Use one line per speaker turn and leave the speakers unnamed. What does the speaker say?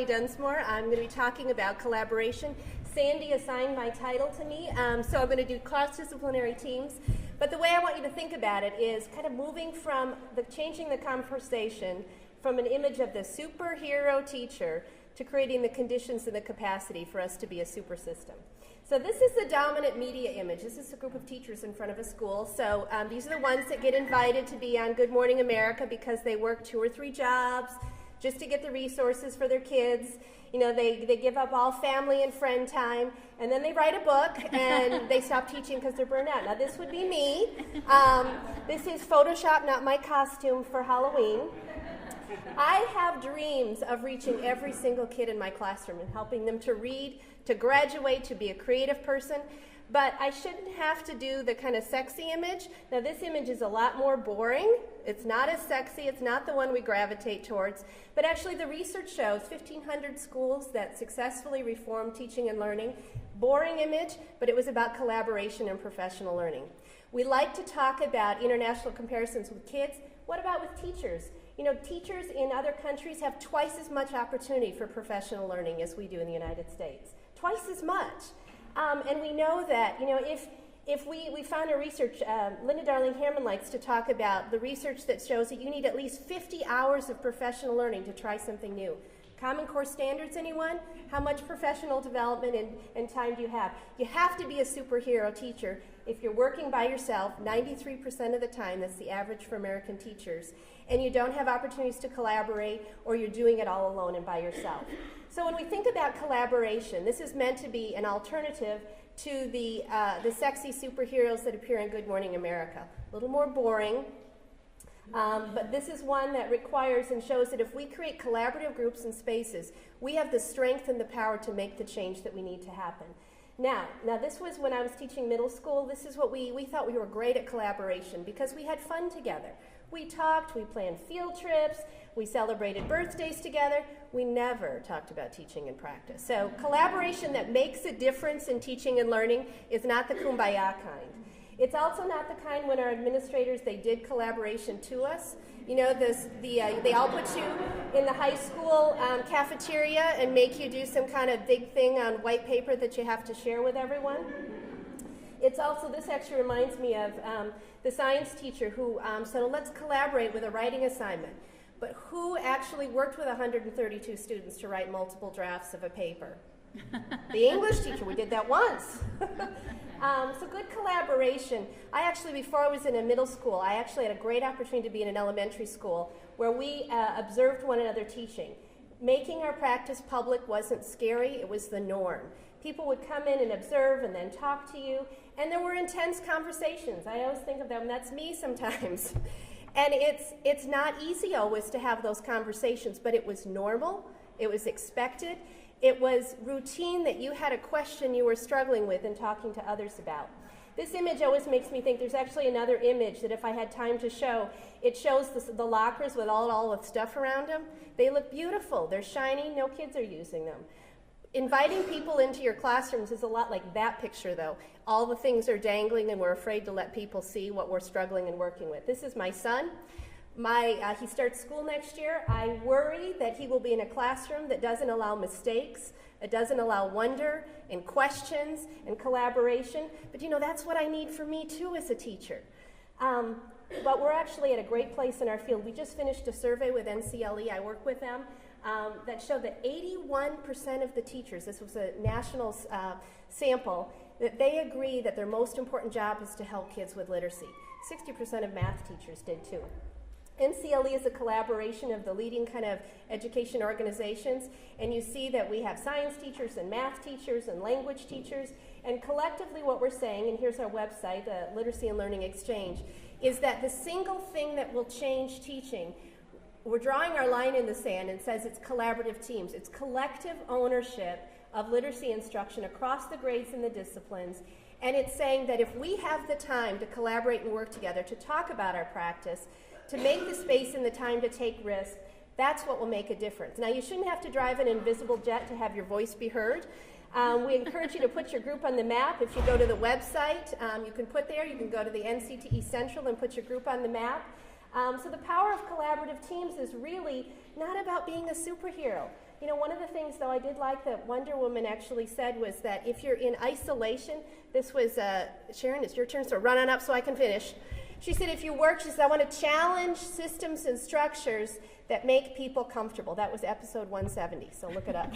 Kailonnie Dunsmore. I'm going to be talking about collaboration. Sandy assigned my title to me, so I'm going to do cross-disciplinary teams. But the way I want you to think about it is kind of moving from changing the conversation from an image of the superhero teacher to creating the conditions and the capacity for us to be a super system. So this is the dominant media image. This is a group of teachers in front of a school. So these are the ones that get invited to be on Good Morning America because they work 2 or 3 jobs just to get the resources for their kids. You know, they give up all family and friend time, and then they write a book, and they stop teaching because they're burned out. Now, this would be me. This is Photoshop, not my costume for Halloween. I have dreams of reaching every single kid in my classroom and helping them to read, to graduate, to be a creative person. But I shouldn't have to do the kind of sexy image. Now, this image is a lot more boring. It's not as sexy. It's not the one we gravitate towards. But actually, the research shows 1,500 schools that successfully reformed teaching and learning. Boring image, but it was about collaboration and professional learning. We like to talk about international comparisons with kids. What about with teachers? You know, teachers in other countries have twice as much opportunity for professional learning as we do in the United States. Twice as much. And we know that, you know, if we found a research, Linda Darling-Hammond likes to talk about the research that shows that you need at least 50 hours of professional learning to try something new. Common Core Standards, anyone? How much professional development and time do you have? You have to be a superhero teacher. If you're working by yourself, 93% of the time, that's the average for American teachers, and you don't have opportunities to collaborate, or you're doing it all alone and by yourself. So when we think about collaboration, this is meant to be an alternative to the sexy superheroes that appear in Good Morning America. A little more boring, but this is one that requires and shows that if we create collaborative groups and spaces, we have the strength and the power to make the change that we need to happen. Now this was when I was teaching middle school. This is what we thought we were great at collaboration because we had fun together. We talked, we planned field trips, we celebrated birthdays together. We never talked about teaching and practice. So collaboration that makes a difference in teaching and learning is not the kumbaya kind. It's also not the kind when our administrators, they did collaboration to us. You know, they all put you in the high school cafeteria and make you do some kind of big thing on white paper that you have to share with everyone. It's also, this actually reminds me of the science teacher who said, let's collaborate with a writing assignment. But who actually worked with 132 students to write multiple drafts of a paper? The English teacher. We did that once. So good collaboration. I actually, before I was in a middle school, I actually had a great opportunity to be in an elementary school where we observed one another teaching. Making our practice public wasn't scary, it was the norm. People would come in and observe and then talk to you, and there were intense conversations. I always think of them, that's me sometimes. And it's not easy always to have those conversations, but it was normal, it was expected, it was routine that you had a question you were struggling with and talking to others about. This image always makes me think there's actually another image that if I had time to show, it shows the lockers with all the stuff around them. They look beautiful, they're shiny, no kids are using them. Inviting people into your classrooms is a lot like that picture, though. All the things are dangling and we're afraid to let people see what we're struggling and working with. This is my son. He starts school next year. I worry that he will be in a classroom that doesn't allow mistakes, it doesn't allow wonder and questions and collaboration. But you know, that's what I need for me too as a teacher. But we're actually at a great place in our field. We just finished a survey with NCLE, I work with them, that showed that 81% of the teachers, this was a national sample, that they agree that their most important job is to help kids with literacy. 60% of math teachers did too. NCLE is a collaboration of the leading kind of education organizations, and you see that we have science teachers and math teachers and language teachers, and collectively what we're saying, and here's our website, the Literacy and Learning Exchange, is that the single thing that will change teaching, we're drawing our line in the sand and says it's collaborative teams. It's collective ownership of literacy instruction across the grades and the disciplines, and it's saying that if we have the time to collaborate and work together, to talk about our practice, to make the space and the time to take risks, that's what will make a difference. Now, you shouldn't have to drive an invisible jet to have your voice be heard. We encourage you to put your group on the map. If you go to the website, you can put there, you can go to the NCTE Central and put your group on the map. So the power of collaborative teams is really not about being a superhero. You know, one of the things, though, I did like that Wonder Woman actually said was that if you're in isolation, this was, Sharon, it's your turn, so run on up so I can finish. She said if you work, she said, I want to challenge systems and structures that make people comfortable. That was episode 170, so look it up.